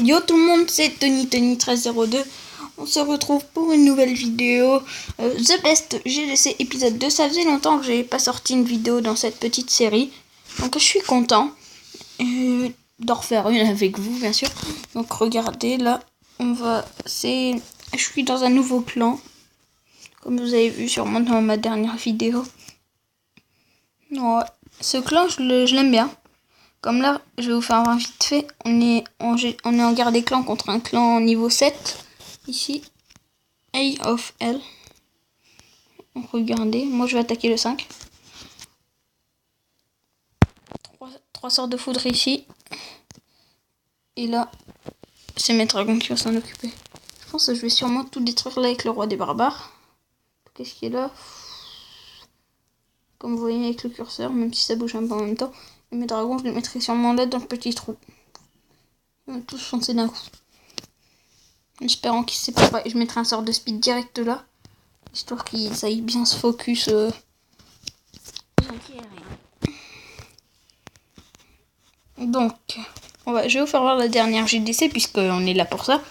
Yo tout le monde, c'est Tony1302. On se retrouve pour une nouvelle vidéo The Best GDC épisode 2. Ça faisait longtemps que j'ai pas sorti une vidéo dans cette petite série. Donc je suis content d'en refaire une avec vous, bien sûr. Donc regardez là, je suis dans un nouveau clan. Comme vous avez vu sûrement dans ma dernière vidéo. Ouais, ce clan je l'aime bien. Comme là, je vais vous faire un vite fait. On est en guerre des clans contre un clan niveau 7. Ici. Eye of Hell. Regardez. Moi, je vais attaquer le 5. 3 sorts de foudre ici. Et là, c'est mes dragons qui vont s'en occuper. Je pense que je vais sûrement tout détruire là avec le roi des barbares. Qu'est-ce qui est là? Comme vous voyez avec le curseur, même si ça bouge un peu en même temps. Et mes dragons, je les mettrai sûrement là dans le petit trou. Ils vont tous foncer d'un coup. En espérant qu'ils ne séparent pas. Et je mettrai un sort de speed direct là. Histoire qu'ils aillent bien se focus. Donc, je vais vous faire voir la dernière GDC puisqu'on est là pour ça.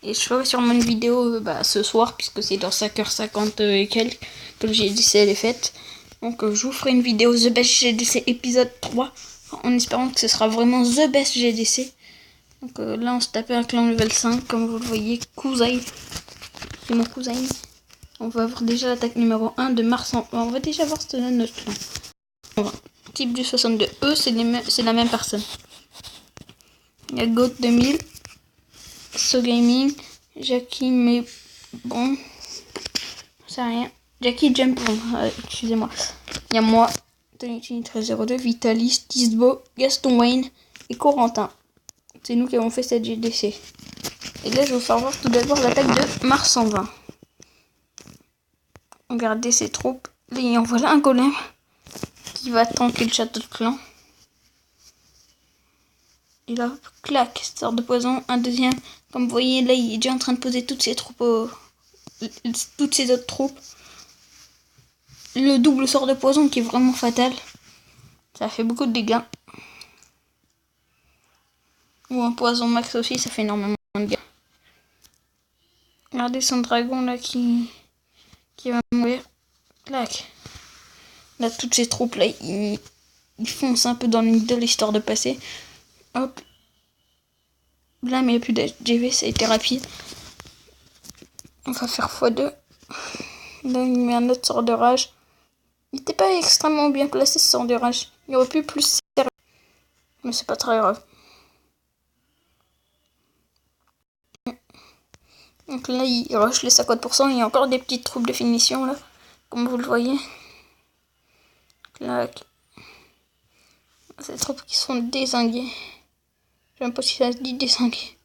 Et je ferai sûrement une vidéo ce soir puisque c'est dans 5h50 et quelques que le GDC elle est faite. Donc je vous ferai une vidéo The Best GDC épisode 3 en espérant que ce sera vraiment The Best GDC. Donc là on se tapait un clan level 5 comme vous le voyez, Cousin. C'est mon cousin. On va voir déjà l'attaque numéro 1 de Mars. On va déjà voir ce que donne notre clan. Type du 62. Eux, c'est la même personne. Il y a Goat 2000. So Gaming. Jackie, mais bon. C'est rien. Jackie Jump. Excusez-moi. Il y a moi. Tony1302. Vitalis. Tisbo. Gaston Wayne. Et Corentin. C'est nous qui avons fait cette GDC. Et là, je vais vous faire voir tout d'abord l'attaque de Mars 120. Regardez ses troupes. Là, il envoie un golem qui va tanker le château de clan. Et là, clac, sort de poison. Un deuxième. Comme vous voyez, là, il est déjà en train de poser toutes ses troupes, toutes ses autres troupes. Le double sort de poison qui est vraiment fatal. Ça fait beaucoup de dégâts. Ou un poison max aussi, ça fait énormément de dégâts. Regardez son dragon là qui va mourir. Clac. Là, toutes ces troupes là, ils foncent un peu dans le middle histoire de passer. Hop. Là, mais il n'y a plus d'HGV, ça a été rapide. On va faire x2. Là, il met un autre sort de rage. Il n'était pas extrêmement bien placé ce sort de rage. Il aurait pu plus servir. Mais c'est pas très grave. Donc là, il rush les 50%. Il y a encore des petites troupes de finition là. Comme vous le voyez. Clac. Ces troupes qui sont dézinguées. Je sais même pas si ça se dit dézinguées.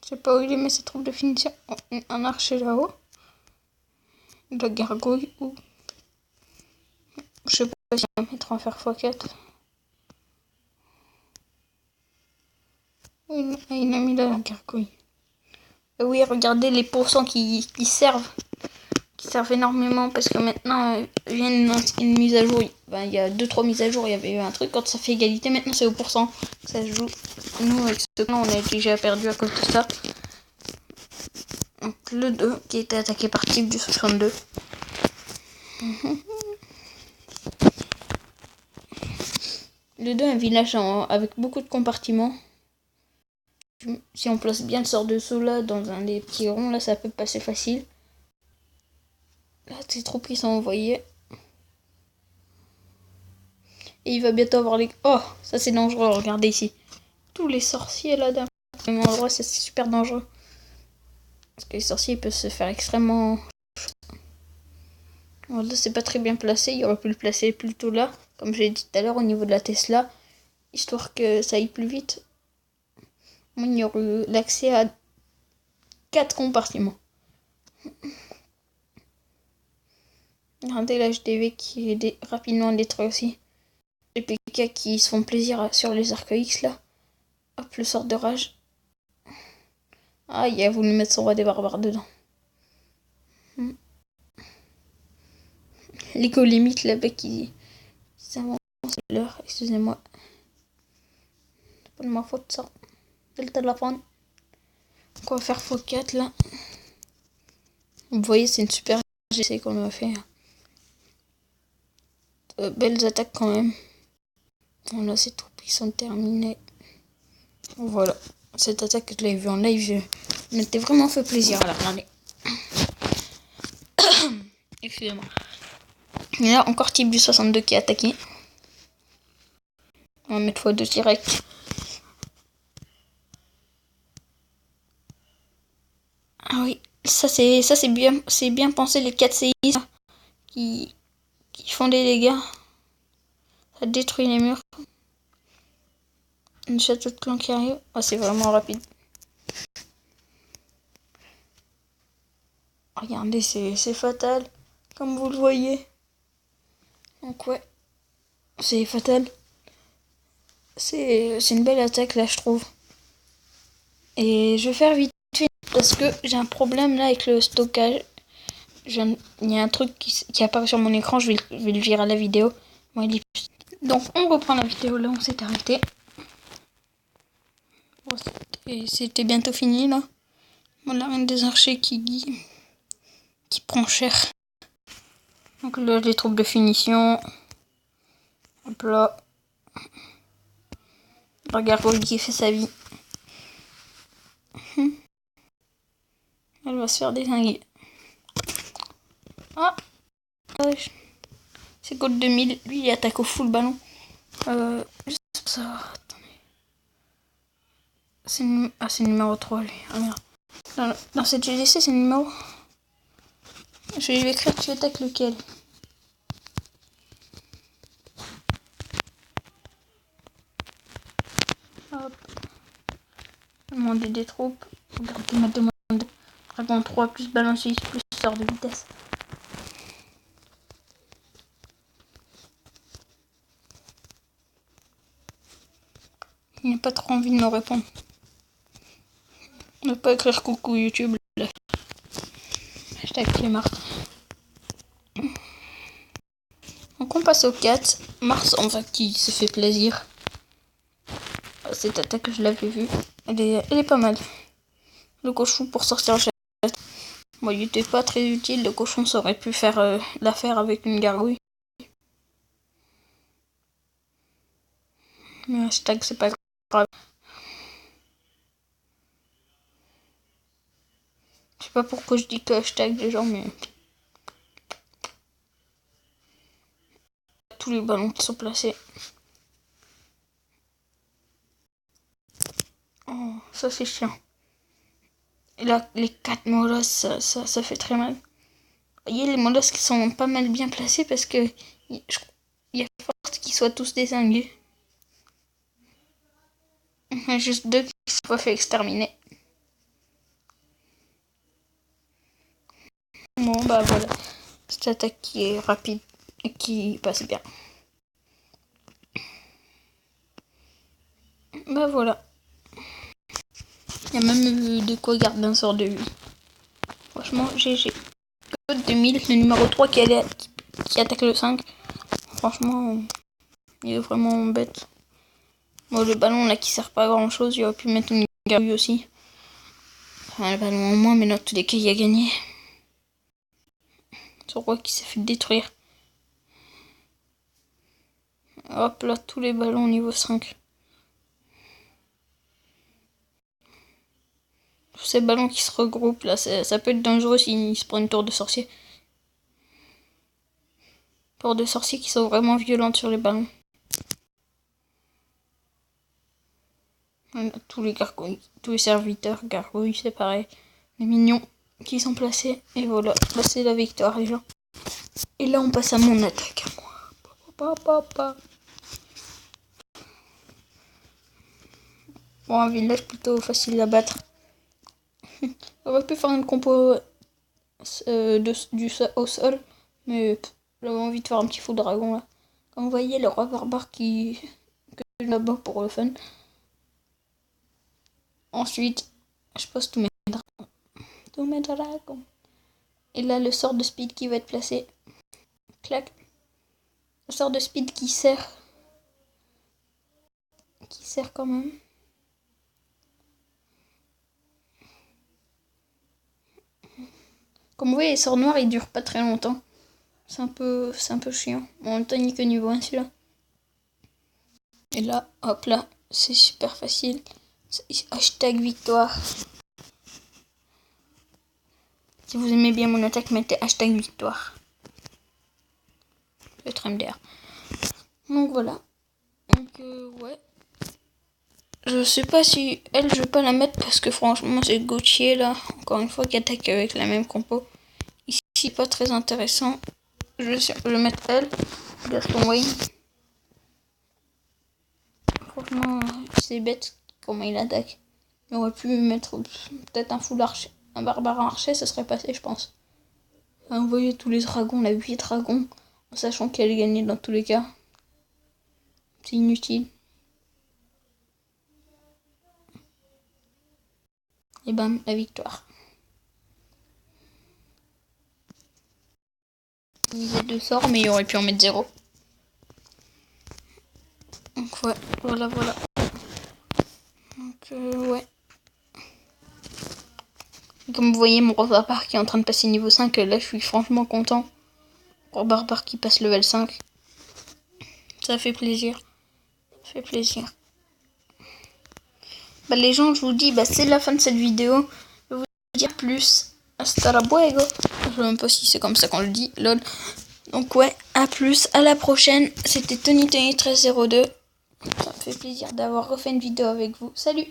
Je sais pas où il met ces troupes de finition. Un archer là-haut. La gargouille ou. Je sais pas si on va mettre en faire x4. Il a mis là la gargouille. Et oui, regardez les pourcents qui servent. Qui servent énormément parce que maintenant vient une mise à jour. Il y a 2-3 mises à jour, il y avait eu un truc quand ça fait égalité. Maintenant c'est au pourcent que ça se joue. Nous avec ce clan on a déjà perdu à cause de ça. Donc le 2 qui était attaqué par type du 62. Le 2 un village avec beaucoup de compartiments. Si on place bien le sort de saut là dans un des petits ronds là ça peut passer facile. Là ces troupes qui sont envoyées. Et il va bientôt avoir les... Oh, ça c'est dangereux, regardez ici. Tous les sorciers là d'un même endroit, c'est super dangereux. Parce que les sorciers peuvent se faire extrêmement... Bon, là c'est pas très bien placé, il aurait pu le placer plutôt là. Comme je l'ai dit tout à l'heure au niveau de la Tesla. Histoire que ça aille plus vite. Moi il y aurait eu l'accès à 4 compartiments. Regardez l'HDV qui est rapidement détruit aussi. Les PK qui se font plaisir sur les arcs X là. Hop, le sort de rage. Ah, il a voulu mettre son roi des barbares dedans. L'éco limite là-bas qui s'avance l'heure, excusez-moi. pas de ma faute ça. C'est le téléphone. Donc on va faire x4 là. Vous voyez, c'est une super GC qu'on a fait. Belles attaques quand même. Voilà, ces troupes qui sont terminées. Voilà. Cette attaque, je l'ai vue en live. Je m'étais vraiment fait plaisir à la regarder. Excusez-moi. Et là, encore type du 62 qui est attaqué. On va mettre x2 direct. Ah oui, ça c'est bien pensé, les 4 CI qui font des dégâts. Ça détruit les murs. Une château de clan qui arrive. Ah, c'est vraiment rapide. Regardez, c'est fatal, comme vous le voyez. Donc ouais, c'est fatal. C'est une belle attaque là, je trouve. Et je vais faire vite fait parce que j'ai un problème là avec le stockage. Il y a un truc qui apparaît sur mon écran, je vais le virer à la vidéo. Bon, donc on reprend la vidéo là, on s'est arrêté. Bon, c'était bientôt fini là. Voilà, un des archers qui prend cher. Donc là, les troupes de finition. Hop là. Regarde qui fait sa vie. Elle va se faire désinguer. Ah, c'est code 2000. Lui, il attaque au full ballon. Juste ça. Attendez. C'est le numéro 3, lui. Ah merde. Dans cette GDC, c'est le numéro. Je vais lui écrire, tu attaques lequel. Hop. Demander des troupes. Regardez ma demande. Dragon 3 plus ballon 6 plus sort de vitesse. Il n'a pas trop envie de me répondre. Ne pas écrire coucou YouTube. Hashtag Clémar. Donc on passe au 4. Mars, enfin, qui se fait plaisir. Cette attaque, je l'avais vue. Elle est pas mal. Le cochon pour sortir le chat. Bon, il était pas très utile. Le cochon, ça aurait pu faire l'affaire avec une gargouille. Mais hashtag, c'est pas grave. Je sais pas pourquoi je dis que hashtag les gens, mais tous les ballons qui sont placés. Oh, ça c'est chiant. Et là, les 4 molosses, ça fait très mal. Vous voyez, les molosses qui sont pas mal bien placés parce que il y a force qu'ils soient tous désingués. Il y a juste 2 qui sont pas fait exterminer. Bon, bah voilà. Cette attaque qui est rapide et qui passe bien. Bah voilà. Il y a même de quoi garder un sort de vie. Franchement, GG. Code 2000, le numéro 3 qui attaque le 5. Franchement, il est vraiment bête. Bon, le ballon là qui sert pas à grand chose, il aurait pu mettre une gargouille aussi. Enfin, le ballon en moins, mais dans tous les cas, il a gagné. Ce roi qui s'est fait détruire. Hop là, tous les ballons au niveau 5. Tous ces ballons qui se regroupent là, ça peut être dangereux s'ils se prennent une tour de sorcier. Tour de sorcier qui sont vraiment violentes sur les ballons. Voilà, tous les gargouilles, tous les serviteurs, gargouilles, c'est pareil. Les mignons qui sont placés. Et voilà, là c'est la victoire les gens. Et là on passe à mon attaque à moi. Bon, un village plutôt facile à battre. On aurait pu faire une compo au sol, mais j'avais envie de faire un petit fou dragon là. Comme vous voyez, le roi barbare que je là-bas pour le fun. Ensuite, je pose tous mes dragons. Et là, le sort de speed qui va être placé. Clac. Le sort de speed qui sert quand même. Comme vous voyez, les sorts noirs, ils durent pas très longtemps. C'est un peu chiant. Bon, en même temps, il n'y a que niveau 1 celui-là. Et là, hop là, c'est super facile. Hashtag victoire. Si vous aimez bien mon attaque, mettez hashtag victoire. Le tram d'air. Donc voilà. Donc ouais. Je sais pas si elle, je vais pas la mettre parce que franchement, c'est Gauthier là. Encore une fois, qui attaque avec la même compo. Ici, pas très intéressant. Je vais mettre elle. Gaston Wayne. Franchement, c'est bête comment il attaque. Il aurait pu mettre peut-être un full archer. Un barbare archer, ça serait passé, je pense. Vous voyez tous les dragons, la 8 dragons, en sachant qu'elle gagnait dans tous les cas. C'est inutile. Et bam, la victoire. Il faisait 2 sorts, mais il aurait pu en mettre 0. Donc ouais, voilà. Donc ouais. Comme vous voyez, mon roi barbare qui est en train de passer niveau 5, là je suis franchement content. Roi barbare qui passe level 5. Ça fait plaisir. Ça fait plaisir. Bah les gens, je vous dis, c'est la fin de cette vidéo. Je vais vous dire plus. Hasta luego. Je sais même pas si c'est comme ça qu'on le dit, lol. Donc ouais, à plus, à la prochaine. C'était Tony 1302. Ça me fait plaisir d'avoir refait une vidéo avec vous. Salut!